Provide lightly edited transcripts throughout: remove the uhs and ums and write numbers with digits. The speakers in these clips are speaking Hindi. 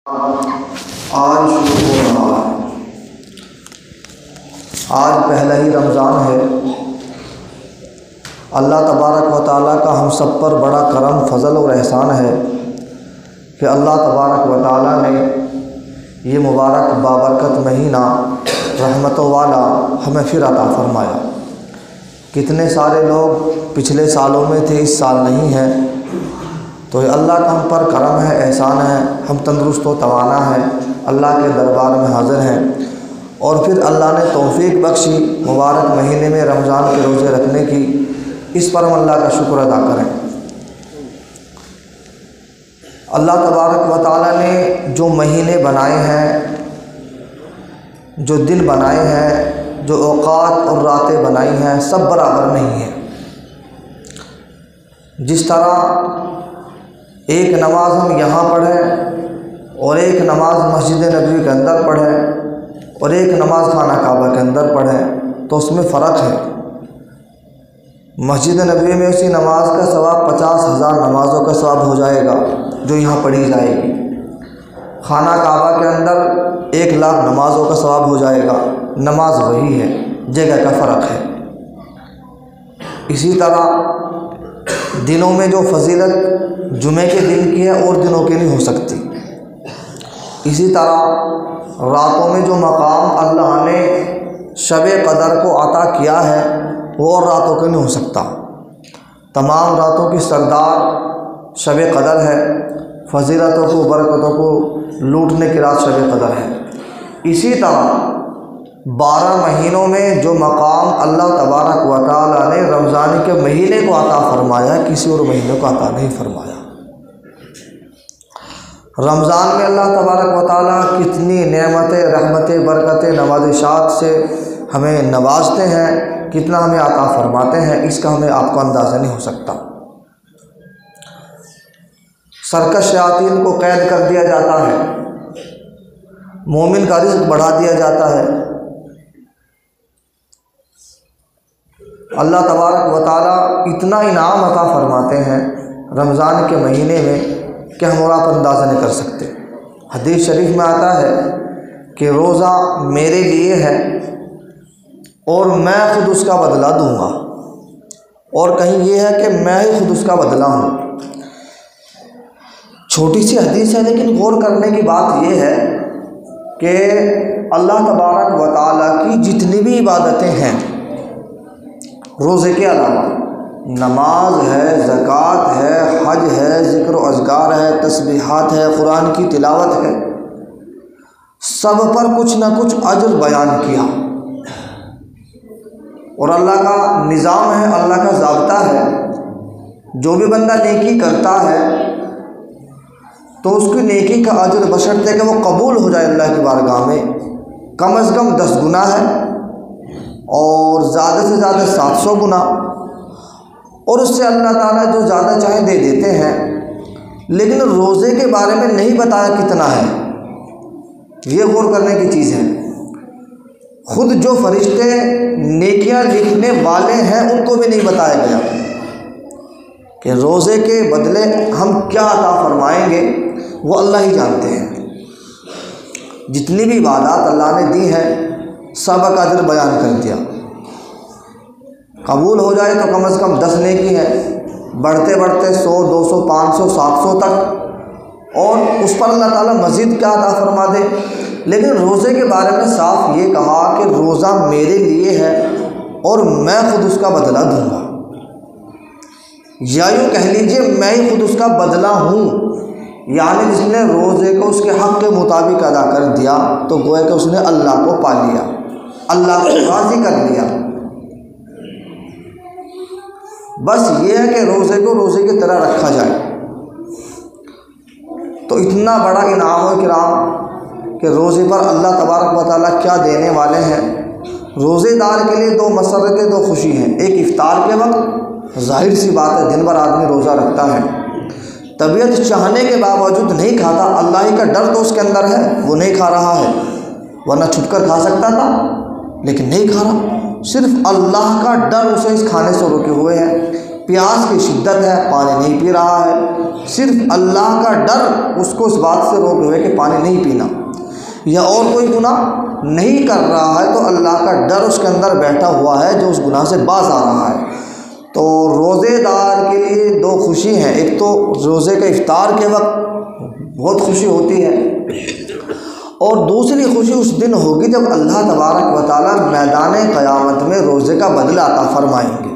आज शुरू हो रहा है। आज पहला ही रमज़ान है। अल्लाह तबारक व तआला का हम सब पर बड़ा करम, फ़ज़ल और एहसान है कि अल्लाह तबारक व तआला ने ये मुबारक बाबरकत महीना रहमतों वाला हमें फिर अता फ़रमाया। कितने सारे लोग पिछले सालों में थे, इस साल नहीं है, तो अल्लाह का हम पर करम है, एहसान है। हम तंदुरुस्त व तवाना है, अल्लाह के दरबार में हाज़िर हैं। और फिर अल्लाह ने तौफ़ीक बख्शी मुबारक महीने में रमज़ान के रोज़े रखने की, इस पर हम अल्लाह का शुक्र अदा करें। अल्लाह तबारक व तआला ने जो महीने बनाए हैं, जो दिन बनाए हैं, जो औक़ात और रातें बनाई हैं, सब बराबर नहीं हैं। जिस तरह एक नमाज हम यहाँ पढ़ें और एक नमाज मस्जिद नबवी के अंदर पढ़ें और एक नमाज खाना काबा के अंदर पढ़ें, तो उसमें फ़र्क है। मस्जिद नबवी में उसी नमाज का सवाब 50,000 नमाज़ों का सवाब हो जाएगा जो यहाँ पढ़ी जाएगी। खाना काबा के अंदर 1,00,000 नमाज़ों का सवाब हो जाएगा। नमाज वही है, जगह का फ़र्क है। इसी तरह दिनों में जो फजीलत जुमे के दिन की है और दिनों की नहीं हो सकती। इसी तरह रातों में जो मकाम अल्लाह ने शब क़दर को अता किया है, वो और रातों के नहीं हो सकता। तमाम रातों की सरदार शब क़दर है। फजीलतों को, बरकतों को लूटने की रात शब क़दर है। इसी तरह 12 महीनों में जो मकाम अल्लाह तबारक व तआला ने रमज़ान के महीने को अता फ़रमाया, किसी और महीने को अता नहीं फ़रमाया। रमज़ान में अल्लाह तबारक व तआला कितनी नेमतें, रहमतें, बरकतें, नवाज़िशात से हमें नवाजते हैं, कितना हमें अता फ़रमाते हैं, इसका हमें आपको अंदाज़ा नहीं हो सकता। सरकश शयातीन को कैद कर दिया जाता है, मोमिन का रिज़्क़ बढ़ा दिया जाता है। अल्लाह तबारक व तआला इतना इनाम अता फ़रमाते हैं रमज़ान के महीने में कि हम और आप अंदाज़ा नहीं कर सकते। हदीस शरीफ में आता है कि रोज़ा मेरे लिए है और मैं ख़ुद उसका बदला दूँगा, और कहीं ये है कि मैं ही खुद उसका बदला हूँ। छोटी सी हदीस है, लेकिन गौर करने की बात यह है कि अल्लाह तबारक व तआला की जितनी भी इबादतें हैं रोज़े के अलावा, नमाज है, ज़कात है, हज है, ज़िक्र व अज़कार है, तस्बीहात है, कुरान की तिलावत है, सब पर कुछ ना कुछ अजर बयान किया। और अल्लाह का निज़ाम है, अल्लाह का ज़ाब्ता है, जो भी बंदा नेकी करता है तो उसकी नेकी का अजर बशर्ते कि वो कबूल हो जाए अल्लाह की बारगाह में, कम से कम 10 गुना है और ज़्यादा से ज़्यादा 700 गुना, और उससे अल्लाह ताला जो ज़्यादा चाहे दे देते हैं। लेकिन रोज़े के बारे में नहीं बताया कितना है, ये गौर करने की चीज़ है। खुद जो फरिश्ते नेकियां लिखने वाले हैं उनको भी नहीं बताया गया कि रोज़े के बदले हम क्या अता फरमाएंगे, वो अल्लाह ही जानते हैं। जितनी भी इबादत अल्लाह ने दी है सब का अजर बयान कर दिया। कबूल हो जाए तो कम से कम 10 नेकी है, बढ़ते बढ़ते 100, 200, 500, 700 तक, और उस पर अल्लाह ताला मज़ीद क्या अता फरमा दे। लेकिन रोज़े के बारे में साफ ये कहा कि रोज़ा मेरे लिए है और मैं खुद उसका बदला दूंगा, या यूँ कह लीजिए मैं ही खुद उसका बदला हूँ। यानी जिसने रोज़े को उसके हक़ के मुताबिक अदा कर दिया तो गोया कि उसने अल्लाह को पा लिया, अल्लाह को राज़ी कर लिया। बस ये है कि रोज़े को रोज़े की तरह रखा जाए। तो इतना बड़ा इनाम हो किराम कि रोज़े पर अल्लाह तबारक व तआला क्या देने वाले हैं। रोज़ेदार के लिए 2 मसरतें, 2 खुशी हैं। एक इफ्तार के वक्त, जाहिर सी बात है दिन भर आदमी रोज़ा रखता है, तबीयत चाहने के बावजूद नहीं खाता, अल्लाह ही का डर तो उसके अंदर है, वो नहीं खा रहा है, वरना छुपकर खा सकता था लेकिन नहीं खा रहा। सिर्फ अल्लाह का डर उसे इस खाने से रोके हुए है। प्यास की शिद्दत है, पानी नहीं पी रहा है, सिर्फ अल्लाह का डर उसको इस बात से रोके हुए कि पानी नहीं पीना, या और कोई गुनाह नहीं कर रहा है तो अल्लाह का डर उसके अंदर बैठा हुआ है जो उस गुनाह से बाज आ रहा है। तो रोज़ेदार के लिए दो खुशी हैं, एक तो रोज़े के इफ्तार के वक्त बहुत खुशी होती है, और दूसरी खुशी उस दिन होगी जब अल्लाह तबारक व तआला मैदान क़यामत में रोज़े का बदला अता फरमाएंगे।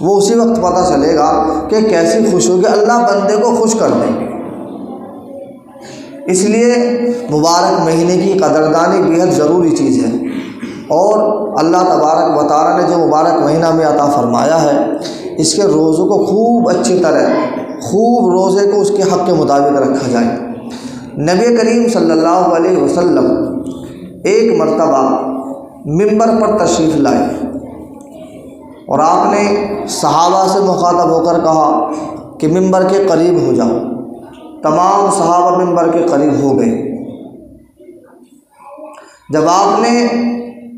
वो उसी वक्त पता चलेगा कि कैसी खुश होगी, अल्लाह बंदे को खुश कर देंगे। इसलिए मुबारक महीने की कदरदानी बेहद ज़रूरी चीज़ है, और अल्लाह तबारक व तआला ने जो मुबारक महीना में अता फरमाया है, इसके रोज़ों को खूब अच्छी तरह रोज़े को उसके हक़ के मुताबिक रखा जाए। नबी करीम सल्लल्लाहु अलैहि वसल्लम एक मरतबा मिंबर पर तशरीफ़ लाए और आपने सहाबा से मुखातब होकर कहा कि मिंबर के करीब हो जाओ। तमाम सहाबा मिंबर के करीब हो गए। जब आपने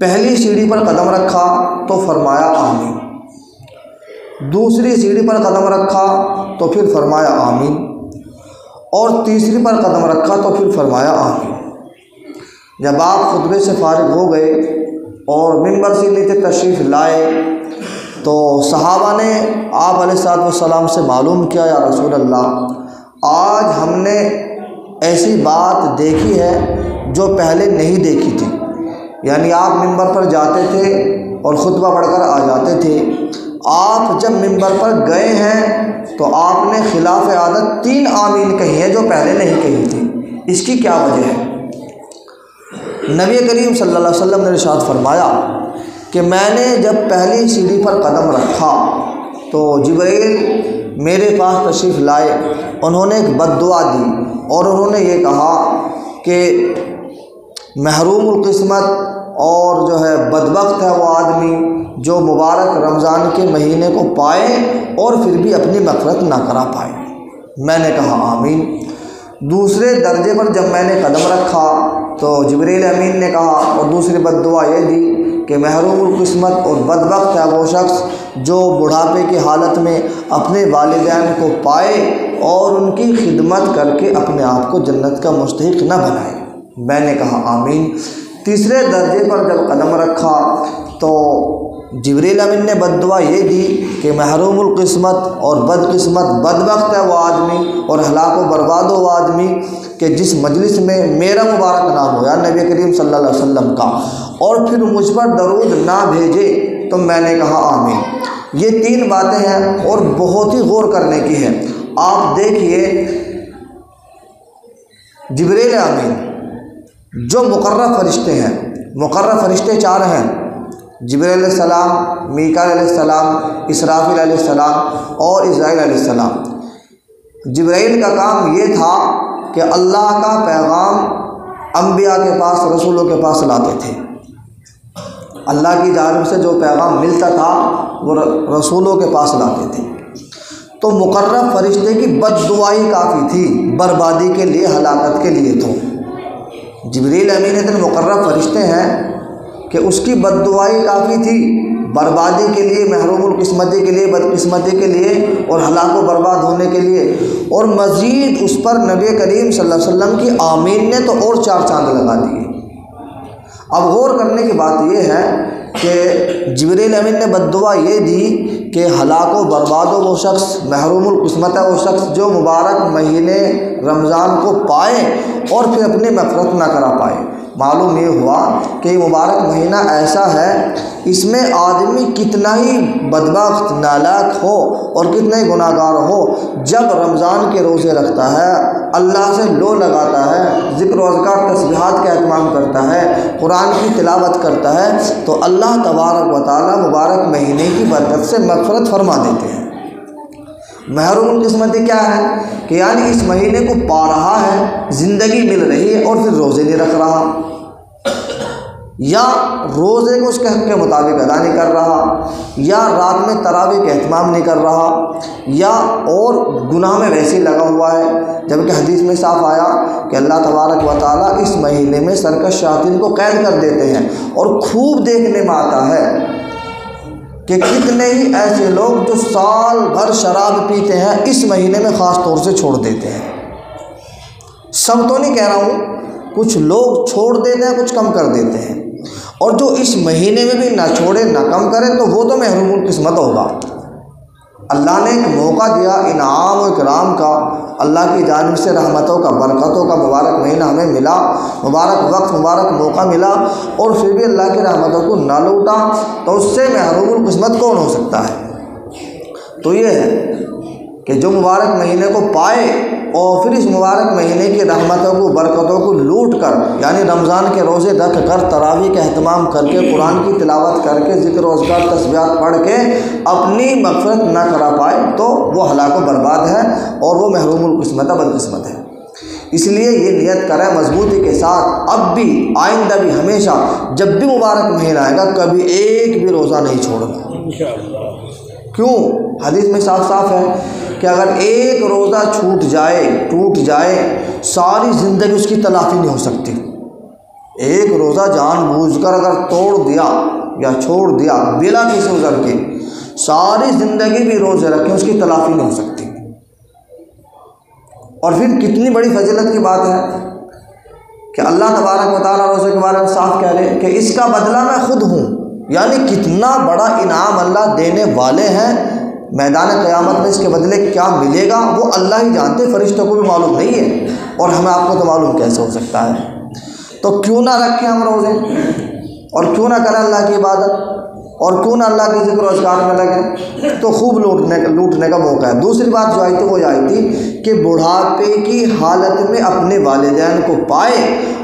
पहली सीढ़ी पर कदम रखा तो फरमाया आमीन, दूसरी सीढ़ी पर कदम रखा तो फिर फरमाया आमीन, और तीसरी पर कदम रखा तो फिर फरमाया आमीन। जब आप खुतबे से फारिग हो गए और मिंबर से नीचे तशरीफ़ लाए तो सहाबा ने आप अलैहिस्सलाम से मालूम किया, या रसूल अल्लाह, आज हमने ऐसी बात देखी है जो पहले नहीं देखी थी। यानी आप मिंबर पर जाते थे और खुतबा पढ़कर आ जाते थे, आप जब मिंबर पर गए हैं तो आपने खिलाफ आदत 3 आमीन कही है जो पहले नहीं कही थी। इसकी क्या वजह है? नबी करीम सल्लल्लाहु अलैहि वसल्लम ने इरशाद फरमाया कि मैंने जब पहली सीढ़ी पर कदम रखा तो जिब्रील मेरे पास तशरीफ़ लाए, उन्होंने एक बद्दुआ दी और उन्होंने ये कहा कि महरूमुल किस्मत और जो है बदबख्त है वो आदमी जो मुबारक रमज़ान के महीने को पाए और फिर भी अपनी मग़फ़िरत ना करा पाए। मैंने कहा आमीन। दूसरे दर्जे पर जब मैंने कदम रखा तो जिब्रील अमीन ने कहा और दूसरी बद्दुआ ये दी कि महरूमुल किस्मत और बदबख्त है वो शख्स जो बुढ़ापे की हालत में अपने वालिदैन को पाए और उनकी खिदमत करके अपने आप को जन्नत का मुस्तहिक न बनाए। मैंने कहा आमीन। तीसरे दर्जे पर जब कदम रखा तो जिब्रील अमीन ने बद्दुआ ये दी कि महरूमुल किस्मत और बदकिस्मत बदबख्त है वो आदमी और हलाक व बर्बाद वो आदमी कि जिस मजलिस में मेरा मुबारक नाम हो या नबी करीम सल्लल्लाहु अलैहि वसल्लम का और फिर मुझ पर दरूद ना भेजे। तो मैंने कहा आमीन। ये 3 बातें हैं और बहुत ही गौर करने की है। आप देखिए जिब्रील अमीन जो मुकर्रब फरिश्ते हैं, मुकर्रब फरिश्ते 4 हैं, जिब्रील अलैहिस्सलाम, मीकाईल अलैहिस्सलाम, इसराफील अलैहिस्सलाम और इज़राईल अलैहिस्सलाम। जिब्रील का काम ये था कि अल्लाह का पैगाम अंबिया के पास, रसूलों के पास लाते थे। अल्लाह की जानिब से जो पैगाम मिलता था वो रसूलों के पास लाते थे। तो मुकर्रब फरिश्ते की बद्दुआई काफ़ी थी बर्बादी के लिए, हलाकत के लिए। तो जिब्रील अमीन इतने मुकर्रब फरिश्ते हैं कि उसकी बद्दुआई काफ़ी थी बर्बादी के लिए, महरूमुल किस्मती के लिए, बदकिस्मती के लिए और हलाक व बर्बाद होने के लिए। और मज़ीद उस पर नबी करीम सल्लल्लाहु अलैहि वसल्लम की आमीन ने तो और 4 चांद लगा दिए। अब गौर करने की बात यह है कि जिब्रील अमीन ने बद्दुआ ये दी कि हलाक व बर्बाद वो शख्स, महरूमुल किस्मत है वो शख्स जो मुबारक महीने रमज़ान को पाए और फिर अपनी मग़फ़िरत ना करा पाए। मालूम ये हुआ कि मुबारक महीना ऐसा है, इसमें आदमी कितना ही बदबख्त नालायक हो और कितना ही गुनाहगार हो, जब रमज़ान के रोज़े रखता है, अल्लाह से लो लगाता है, ज़िक्र व अज़कार तस्बीहात का एहतमाम करता है, कुरान की तिलावत करता है, तो अल्लाह तबारक व तआला मुबारक महीने की बरकत से मग़फ़िरत फरमा देते हैं। महरूमुल किस्मती क्या है कि यानी इस महीने को पा रहा है, ज़िंदगी मिल रही है और फिर रोज़े नहीं रख रहा, या रोज़े को उसके हक़ के मुताबिक अदा नहीं कर रहा, या रात में तरावी का एहतमाम नहीं कर रहा, या और गुनाह में वैसे ही लगा हुआ है। जबकि हदीस में साफ आया कि अल्लाह तबारक व तआला इस महीने में सरकश शायातीन को कैद कर देते हैं और खूब देखने में आता है कि कितने ही ऐसे लोग जो साल भर शराब पीते हैं इस महीने में ख़ास तौर से छोड़ देते हैं। सब तो नहीं कह रहा हूँ, कुछ लोग छोड़ देते हैं, कुछ कम कर देते हैं। और जो इस महीने में भी ना छोड़े ना कम करे तो वो तो महरूमुल किस्मत होगा। अल्लाह ने एक मौका दिया इनाम और इकराम का, अल्लाह की जानिब से रहमतों का, बरकतों का मुबारक महीना हमें मिला, मुबारक वक्त, मुबारक मौका मिला, और फिर भी अल्लाह की रहमतों को ना लूटा तो उससे महरूमुल किस्मत कौन हो सकता है। तो ये है कि जो मुबारक महीने को पाए और फिर इस मुबारक महीने की रहमतों को, बरकतों को लूट कर, यानी रमज़ान के रोज़े रख कर, तरावी का अहतमाम करके, कुरान की तिलावत करके, ज़िक्र अज़कार तस्बीहात पढ़ के अपनी मग़फ़िरत ना करा पाए तो वो हलाक व बर्बाद है और वो महरूमुल किस्मत है, बदकिस्मत है। इसलिए ये नियत करें मजबूती के साथ, अब भी आइंदा भी हमेशा जब भी मुबारक महीना आएगा कभी एक भी रोज़ा नहीं छोड़ना। क्यों? हदीस में साफ साफ है कि अगर एक रोज़ा छूट जाए, टूट जाए, सारी ज़िंदगी उसकी तलाफ़ी नहीं हो सकती। एक रोज़ा जानबूझकर अगर तोड़ दिया या छोड़ दिया बिला किसी उज़र के, सारी ज़िंदगी भी रोज़े रखें उसकी तलाफ़ी नहीं हो सकती। और फिर कितनी बड़ी फजीलत की बात है कि अल्लाह तबारक व तआला रोज़े के बारे में साफ कह रहे हैं कि इसका बदला मैं खुद हूँ। यानी कितना बड़ा इनाम अल्लाह देने वाले हैं। मैदान क़यामत में इसके बदले क्या मिलेगा वो अल्लाह ही जानते, फरिश्तों को भी मालूम नहीं है और हमें आपको तो मालूम कैसे हो सकता है। तो क्यों ना रखें हम रोज़े, और क्यों ना करें अल्लाह की इबादत, और क्यों ना अल्लाह के ज़िक्र अज़कार में लगे, तो खूब लूटने का मौका है। दूसरी बात जो आई थी वो आई थी कि बुढ़ापे की हालत में अपने वालिदैन को पाए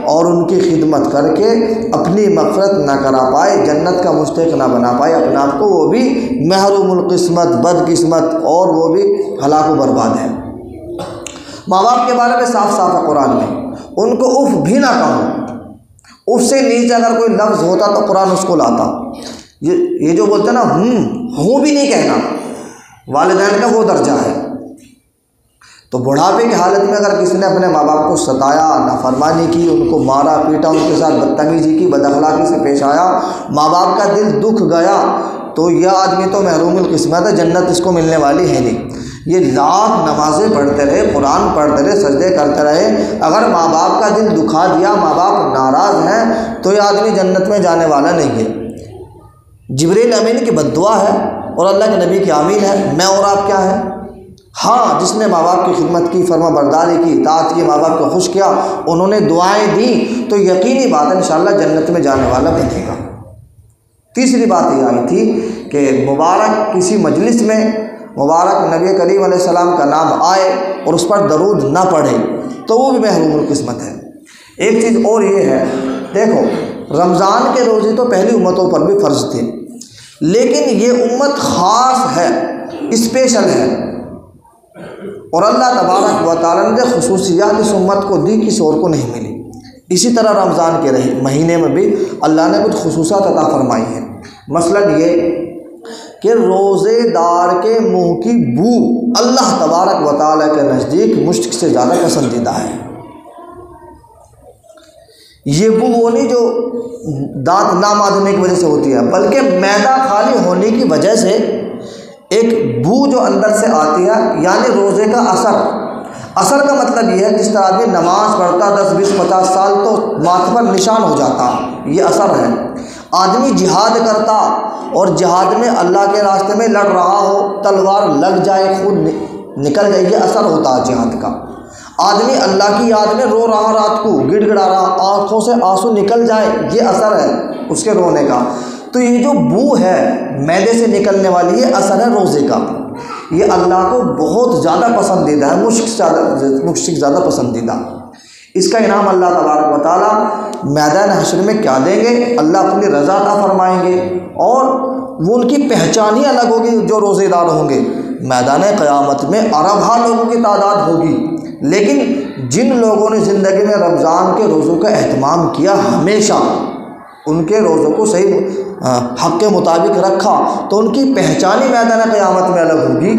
और उनकी खिदमत करके अपनी मग़फ़िरत ना करा पाए, जन्नत का मुस्तहिक़ ना बना पाए अपने आप को, वो भी महरूमुल किस्मत, बदकिस्मत, और वो भी हलाक व बर्बाद है। माँ बाप के बारे में साफ साफ है कुरान में, उनको उफ़ भी ना कहो। उफ़ से नीचे अगर कोई लफ्ज़ होता तो कुरान उसको लाता। ये जो बोलते हैं ना हूँ भी नहीं कहना, वालिदैन का वो दर्जा है। तो बुढ़ापे की हालत में अगर किसी ने अपने माँ बाप को सताया, नाफरमानी की, उनको मारा पीटा, उनके साथ बदतमीजी की, बदअखलाक़ी से पेश आया, माँ बाप का दिल दुख गया, तो यह आदमी तो महरूमुल किस्मत है, जन्नत इसको मिलने वाली है नहीं। ये लाख नमाज़ें पढ़ते रहे, कुरान पढ़ते रहे, सजदे करते रहे, अगर माँ बाप का दिल दुखा दिया, माँ बाप नाराज़ हैं, तो ये आदमी जन्नत में जाने वाला नहीं है। जिब्रील अमीन की बद्दुआ है और अल्लाह के नबी की आमीन है। मैं और आप क्या है? हाँ, जिसने माँ बाप की खिदमत की, फरमाबरदारी की, इताअत की, माँ बाप को खुश किया, उन्होंने दुआएं दी, तो यकीनी बात है इंशाअल्लाह जन्नत में जाने वाला बनेगा। तीसरी बात ये आई थी कि मुबारक किसी मजलिस में मुबारक नबी करीम अलैहिस्सलाम का नाम आए और उस पर दरूद ना पढ़े तो वो भी महरूमुल किस्मत है। एक चीज़ और ये है, देखो रमज़ान के रोज़े तो पहली उम्मतों पर भी फ़र्ज़ थे, लेकिन ये उम्मत ख़ास है, स्पेशल है, और अल्लाह तबारक व तआला ने खुसूसियात इस उम्मत को दी, किसी और को नहीं मिली। इसी तरह रमज़ान के महीने में भी अल्लाह ने कुछ खुसूसियात अता फरमाई हैं। मसलन ये कि रोज़ेदार के मुँह की बू अल्लाह तबारक व तआला के नज़दीक मुश्क से ज़्यादा पसंदीदा है। ये बू वो नहीं जो दांत ना मांजने की वजह से होती है, बल्कि मैदा खाली होने की वजह से एक बू जो अंदर से आती है, यानी रोज़े का असर का मतलब ये है, जिस तरह आदमी नमाज पढ़ता 10, 20, 50 साल तो माथे पर निशान हो जाता, ये असर है। आदमी जिहाद करता और जिहाद में अल्लाह के रास्ते में लड़ रहा हो, तलवार लग जाए, खून निकल जाए, ये असर होता है जिहाद का। आदमी अल्लाह की याद में रो रहा, रात को गिड़गिड़ा रहा, आँखों से आंसू निकल जाए, ये असर है उसके रोने का। तो ये जो बू है मैदे से निकलने वाली, ये असर है रोज़े का। ये अल्लाह को बहुत ज़्यादा पसंदीदा है, मुश्क से ज़्यादा पसंदीदा। इसका इनाम अल्लाह तबारक व तआला मैदान हश्र में क्या देंगे? अल्लाह अपनी रज़ा अता फरमाएंगे और वो उनकी पहचान ही अलग होगी। जो रोज़ेदार होंगे मैदान क़यामत में अरबा लोगों की तादाद होगी, लेकिन जिन लोगों ने ज़िंदगी में रमज़ान के रोज़ों का एहतमाम किया, हमेशा उनके रोज़ों को सही हक़ के मुताबिक रखा, तो उनकी पहचान ही मैदान क़यामत में अलग होगी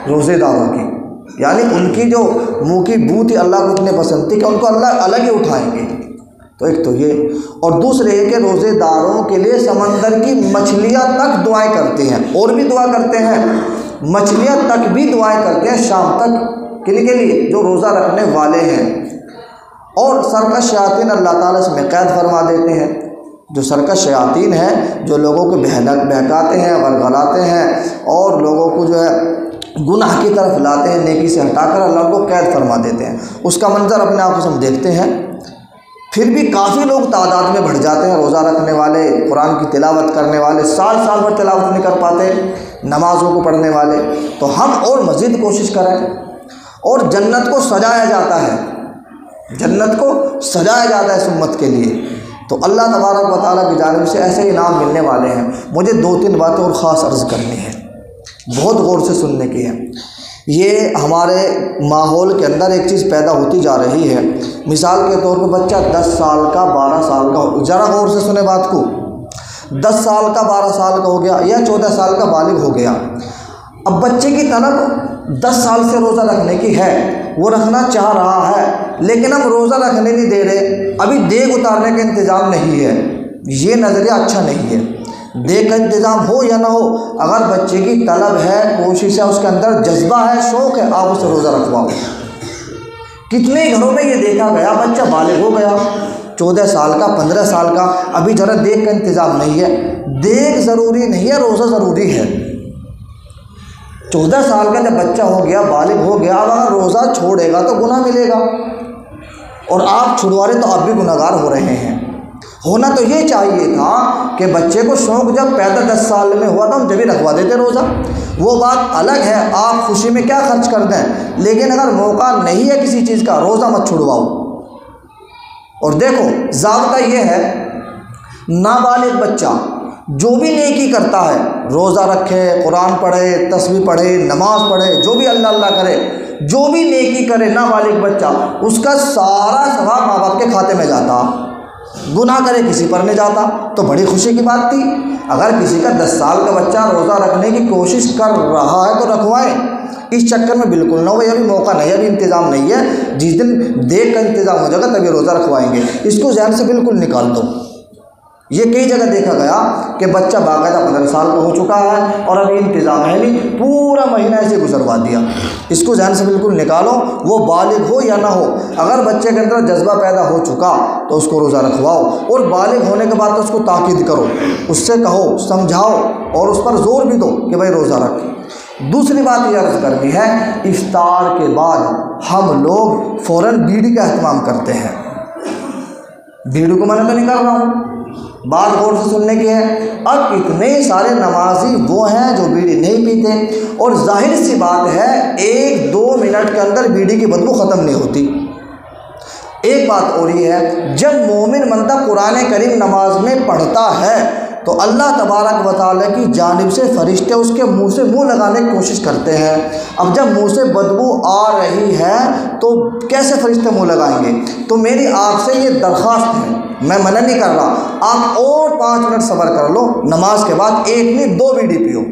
रोज़ेदारों की। यानी उनकी जो मुँह की बू थी अल्लाह को इतनी पसंद थी कि उनको अल्लाह अलग ही उठाएंगे। तो एक तो ये, और दूसरे ये कि रोज़ेदारों के लिए समंदर की मछलियाँ तक दुआएं करती हैं, और भी दुआ करते हैं, मछलियाँ तक भी दुआएं करते हैं शाम तक के लिए जो रोज़ा रखने वाले हैं। और सरकश शयातीन अल्लाह ताला इसमें कैद फरमा देते हैं। जो सरकश शयातीन हैं, जो लोगों को बहकाते हैं, वरगलाते हैं और लोगों को जो है गुनाह की तरफ लाते हैं, नेकी से हटाकर अल्लाह को कैद फरमा देते हैं। उसका मंजर अपने आप को हम देखते हैं। फिर भी काफ़ी लोग तादाद में बढ़ जाते हैं, रोज़ा रखने वाले, कुरान की तिलावत करने वाले, साल साल भर तिलावत नहीं कर पाते, नमाज़ों को पढ़ने वाले। तो हम और मज़ीद कोशिश करें। और जन्नत को सजाया जाता है, जन्नत को सजाया जाता है इस उम्मत के लिए। तो अल्लाह तबारक व तआला की जानिब से ऐसे इनाम मिलने वाले हैं। मुझे 2-3 बातें और ख़ास अर्ज़ करनी है, बहुत गौर से सुनने की है। ये हमारे माहौल के अंदर एक चीज़ पैदा होती जा रही है। मिसाल के तौर पर बच्चा 10 साल का 12 साल का हो, ज़रा गौर से सुने बात को, 10 साल का 12 साल का हो गया या 14 साल का बालिग हो गया। अब बच्चे की तलब 10 साल से रोज़ा रखने की है, वो रखना चाह रहा है, लेकिन हम रोज़ा रखने नहीं दे रहे, अभी देग उतारने का इंतज़ाम नहीं है। ये नज़रिया अच्छा नहीं है। देग का इंतज़ाम हो या ना हो, अगर बच्चे की तलब है, कोशिश है, उसके अंदर जज्बा है, शौक़ है, आप उसे रोज़ा रखवाओ। कितने घरों में ये देखा गया, बच्चा बालिग हो गया 14 साल का 15 साल का, अभी ज़रा देग का इंतज़ाम नहीं है। देग ज़रूरी नहीं है, रोज़ा ज़रूरी है। 14 साल का जब बच्चा हो गया, बालिग हो गया, अब अगर रोज़ा छोड़ेगा तो गुनाह मिलेगा, और आप छुड़वा रहे तो आप भी गुनहगार हो रहे हैं। होना तो ये चाहिए था कि बच्चे को शौक़ जब पैदा 10 साल में हुआ था, हम जब ही रखवा देते रोज़ा। वो बात अलग है, आप खुशी में क्या खर्च कर दें, लेकिन अगर मौका नहीं है किसी चीज़ का, रोज़ा मत छुड़वाओ। और देखो ज़ाब्ता ये है, नाबालिग बच्चा जो भी नेकी करता है, रोज़ा रखे, कुरान पढ़े, तस्बीह पढ़े, नमाज पढ़े, जो भी अल्लाह अल्लाह करे, जो भी नेकी करे नाबालिग बच्चा, उसका सारा सवाब माँ बाप के खाते में जाता। गुनाह करे किसी पर नहीं जाता, तो बड़ी खुशी की बात थी। अगर किसी का 10 साल का बच्चा रोज़ा रखने की कोशिश कर रहा है तो रखवाएं। इस चक्कर में बिल्कुल ना हो, अभी मौका नहीं है, अभी इंतज़ाम नहीं है, जिस दिन देग का इंतज़ाम हो जाएगा तभी रोज़ा रखवाएंगे। इसको ज़हन से बिल्कुल निकाल दो। ये कई जगह देखा गया कि बच्चा बाकायदा 15 साल का हो चुका है और अभी इंतज़ाम है नहीं, पूरा महीना ऐसे गुजरवा दिया। इसको ज़हन से बिल्कुल निकालो, वो बालिग हो या ना हो, अगर बच्चे के अंदर जज्बा पैदा हो चुका तो उसको रोज़ा रखवाओ, और बालिग होने के बाद तो उसको ताकीद करो, उससे कहो, समझाओ और उस पर जोर भी दो कि भाई रोज़ा रख। दूसरी बात यह अर्ज़ करनी है, इफ्तार के बाद हम लोग फ़ौरन बीड़ी का एहतमाम करते हैं। बीड़ी को मना तो नहीं कर रहा हूँ, बात गौर से सुनने की है। अब इतने सारे नमाजी वो हैं जो बीड़ी नहीं पीते, और जाहिर सी बात है 1-2 मिनट के अंदर बीड़ी की बदबू ख़त्म नहीं होती। एक बात और ये है, जब मोमिन बंदा कुरान करीम नमाज में पढ़ता है तो अल्लाह तबारक व तआला की जानिब से फरिश्ते उसके मुंह से मुंह लगाने की कोशिश करते हैं। अब जब मुंह से बदबू आ रही है तो कैसे फरिश्ते मुंह लगाएंगे? तो मेरी आपसे ये दरख्वास्त है, मैं मना नहीं कर रहा, आप और 5 मिनट सब्र कर लो, नमाज के बाद 1 नहीं 2 बीड़ी पियो,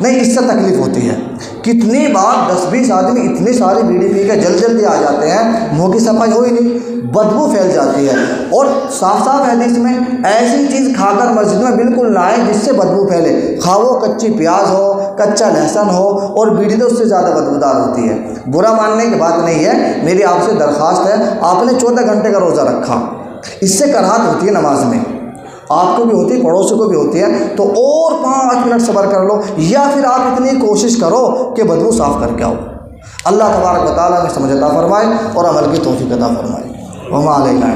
नहीं इससे तकलीफ़ होती है। कितनी बार 10-20 आदमी इतनी सारी बीड़ी पी के जल्दी आ जाते हैं, मुँह की सफाई हो ही नहीं, बदबू फैल जाती है। और साफ साफ हदीस में ऐसी चीज़ खाकर मस्जिद में बिल्कुल ना आए जिससे बदबू फैले, खा वो कच्ची प्याज हो, कच्चा लहसुन हो, और बीड़ी तो उससे ज़्यादा बदबूदार होती है। बुरा मानने की बात नहीं है, मेरी आपसे दरख्वास्त है, आपने 14 घंटे का रोज़ा रखा, इससे कराहत होती है नमाज में, आपको भी होती है, पड़ोसी को भी होती है, तो और 5 मिनट सब्र कर लो, या फिर आप इतनी कोशिश करो कि बदबू साफ़ करके आओ। अल्लाह तबारक व तआला हमें समझ अता फरमाए और अमल की तौफीक अता फरमाए। वमा अलैना।